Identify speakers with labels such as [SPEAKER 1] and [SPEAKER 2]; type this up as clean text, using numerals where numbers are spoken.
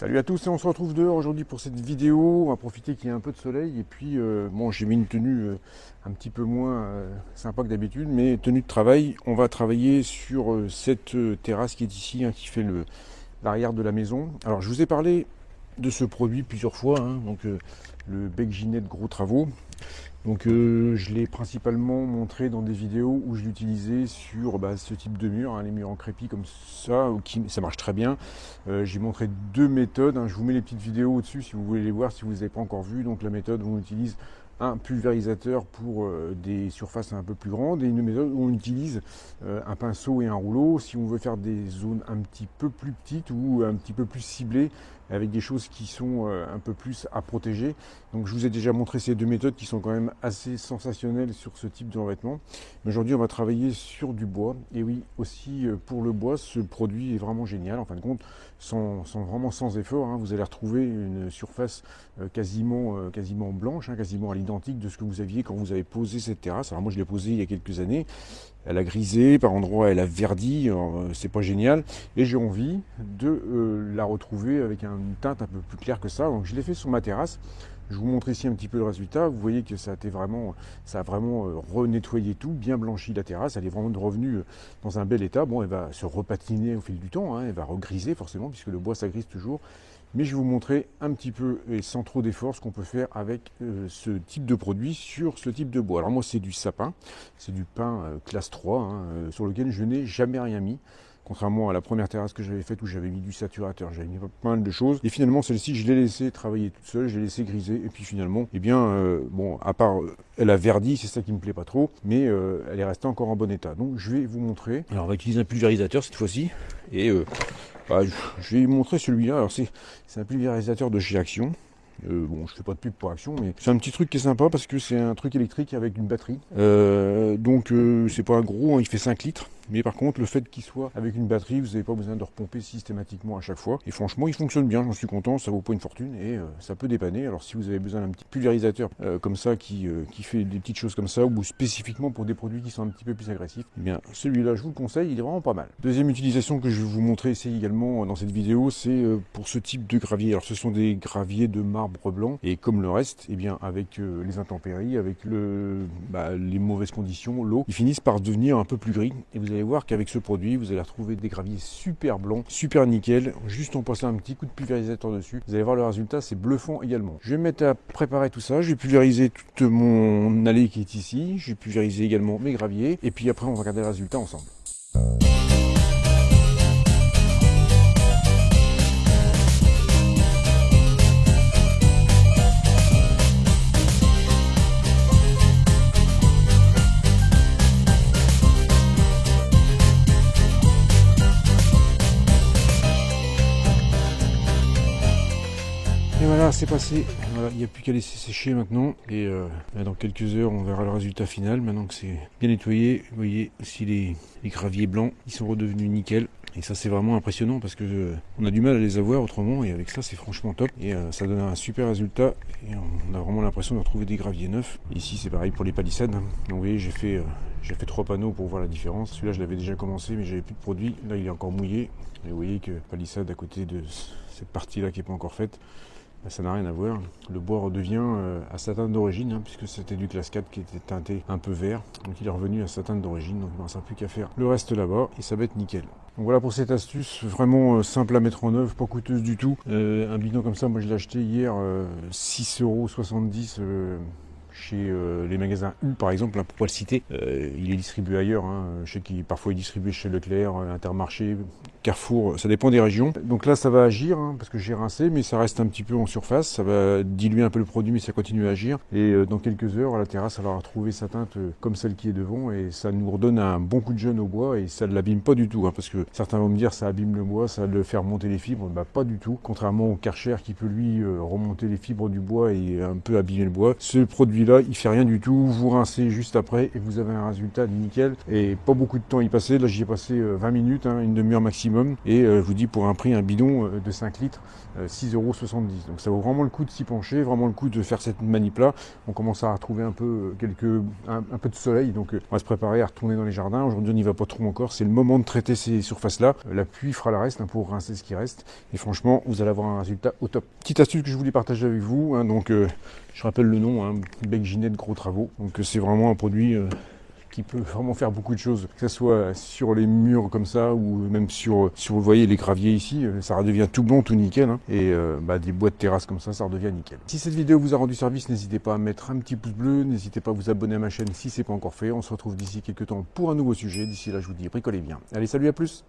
[SPEAKER 1] Salut à tous et on se retrouve dehors aujourd'hui pour cette vidéo. On va profiter qu'il y ait un peu de soleil et puis bon, j'ai mis une tenue un petit peu moins sympa que d'habitude, mais tenue de travail. On va travailler sur cette terrasse qui est ici, qui fait l'arrière de la maison. Alors je vous ai parlé de ce produit plusieurs fois, donc le Bec Ginette Gros Travaux. Donc je l'ai principalement montré dans des vidéos où je l'utilisais sur ce type de mur, les murs en crépi comme ça, ça marche très bien. J'ai montré deux méthodes, je vous mets les petites vidéos au-dessus si vous voulez les voir, si vous ne les avez pas encore vues. Donc la méthode où on utilise un pulvérisateur pour des surfaces un peu plus grandes et une méthode où on utilise un pinceau et un rouleau si on veut faire des zones un petit peu plus petites ou un petit peu plus ciblées avec des choses qui sont un peu plus à protéger. Donc je vous ai déjà montré ces deux méthodes qui sont quand même assez sensationnelles sur ce type de revêtement. Mais aujourd'hui on va travailler sur du bois. Et oui, aussi pour le bois, ce produit est vraiment génial. En fin de compte, vraiment sans effort, vous allez retrouver une surface quasiment blanche, quasiment à l'identique de ce que vous aviez quand vous avez posé cette terrasse. Alors moi je l'ai posée il y a quelques années. Elle a grisé, par endroits elle a verdi, c'est pas génial. Et j'ai envie de la retrouver avec une teinte un peu plus claire que ça. Donc je l'ai fait sur ma terrasse. Je vous montre ici un petit peu le résultat. Vous voyez que ça a vraiment renettoyé tout, bien blanchi la terrasse. Elle est vraiment revenue dans un bel état. Bon, elle va se repatiner au fil du temps, elle va regriser forcément, puisque le bois ça grise toujours. Mais je vais vous montrer un petit peu, et sans trop d'efforts, ce qu'on peut faire avec ce type de produit sur ce type de bois. Alors moi c'est du sapin, c'est du pin classe 3, sur lequel je n'ai jamais rien mis. Contrairement à la première terrasse que j'avais faite où j'avais mis du saturateur, j'avais mis pas mal de choses. Et finalement celle-ci je l'ai laissée travailler toute seule, je l'ai laissée griser. Et puis finalement, à part elle a verdi, c'est ça qui me plaît pas trop, mais elle est restée encore en bon état. Donc je vais vous montrer. Alors on va utiliser un pulvérisateur cette fois-ci. Et je vais vous montrer celui-là. Alors c'est un pulvérisateur de chez Action. Je fais pas de pub pour Action, mais c'est un petit truc qui est sympa parce que c'est un truc électrique avec une batterie. C'est pas un gros, il fait 5 litres. Mais par contre, le fait qu'il soit avec une batterie, vous n'avez pas besoin de repomper systématiquement à chaque fois. Et franchement, il fonctionne bien, j'en suis content, ça vaut pas une fortune et ça peut dépanner. Alors si vous avez besoin d'un petit pulvérisateur comme ça qui fait des petites choses comme ça, ou spécifiquement pour des produits qui sont un petit peu plus agressifs, eh bien celui-là, je vous le conseille, il est vraiment pas mal. Deuxième utilisation que je vais vous montrer ici également dans cette vidéo, c'est pour ce type de gravier. Alors ce sont des graviers de marbre blanc et comme le reste, eh bien avec les intempéries, avec les mauvaises conditions, l'eau, ils finissent par devenir un peu plus gris. Et vous allez voir qu'avec ce produit, vous allez retrouver des graviers super blancs, super nickel, juste en passant un petit coup de pulvérisateur dessus. Vous allez voir le résultat, c'est bluffant également. Je vais me mettre à préparer tout ça, je vais pulvériser toute mon allée qui est ici, je vais pulvériser également mes graviers, et puis après on va regarder le résultat ensemble. Et voilà, c'est passé. Voilà, il n'y a plus qu'à laisser sécher maintenant. Et dans quelques heures, on verra le résultat final. Maintenant que c'est bien nettoyé, vous voyez aussi les graviers blancs, ils sont redevenus nickel. Et ça, c'est vraiment impressionnant parce que on a du mal à les avoir autrement. Et avec ça, c'est franchement top. Et ça donne un super résultat. Et on a vraiment l'impression de retrouver des graviers neufs. Et ici, c'est pareil pour les palissades. Donc vous voyez, j'ai fait 3 panneaux pour voir la différence. Celui-là, je l'avais déjà commencé, mais j'avais plus de produit. Là, il est encore mouillé. Et vous voyez que palissade à côté de cette partie-là qui n'est pas encore faite, ça n'a rien à voir. Le bois redevient à sa teinte d'origine, puisque c'était du classe 4 qui était teinté un peu vert. Donc il est revenu à sa teinte d'origine. Donc il ne reste plus qu'à faire le reste là-bas et ça va être nickel. Donc voilà pour cette astuce, vraiment simple à mettre en œuvre, pas coûteuse du tout. Un bidon comme ça, moi je l'ai acheté hier 6,70 € chez les magasins U par exemple, pour pas le citer. Il est distribué ailleurs, je sais qu'il parfois est distribué chez Leclerc, Intermarché, Carrefour, ça dépend des régions. Donc là ça va agir, parce que j'ai rincé, mais ça reste un petit peu en surface, ça va diluer un peu le produit, mais ça continue à agir. Et dans quelques heures, à la terrasse, elle va retrouver sa teinte comme celle qui est devant, et ça nous redonne un bon coup de jeune au bois, et ça ne l'abîme pas du tout, parce que certains vont me dire ça abîme le bois, ça va le faire monter les fibres. Pas du tout, contrairement au Karcher qui peut lui remonter les fibres du bois et un peu abîmer le bois. Ce produit-là là, il fait rien du tout. Vous rincez juste après et vous avez un résultat nickel. Et pas beaucoup de temps y passer. Là, j'y ai passé 20 minutes, hein, une demi-heure maximum. Et je vous dis, pour un prix, un bidon de 5 litres, 6,70 €. Donc ça vaut vraiment le coup de s'y pencher, vraiment le coup de faire cette manip-là. On commence à retrouver un peu un peu de soleil. Donc on va se préparer à retourner dans les jardins. Aujourd'hui, on n'y va pas trop encore. C'est le moment de traiter ces surfaces-là. La pluie fera le reste, hein, pour rincer ce qui reste. Et franchement, vous allez avoir un résultat au top. Petite astuce que je voulais partager avec vous, hein, donc je rappelle le nom, hein, Bec Ginette Gros Travaux. Donc c'est vraiment un produit qui peut vraiment faire beaucoup de choses, que ce soit sur les murs comme ça ou même sur vous voyez les graviers ici, ça redevient tout blond, tout nickel, hein, et des bois de terrasse comme ça redevient nickel. Si cette vidéo vous a rendu service, n'hésitez pas à mettre un petit pouce bleu, n'hésitez pas à vous abonner à ma chaîne si c'est pas encore fait. On se retrouve d'ici quelques temps pour un nouveau sujet. D'ici là, je vous dis bricolez bien. Allez, salut, à plus.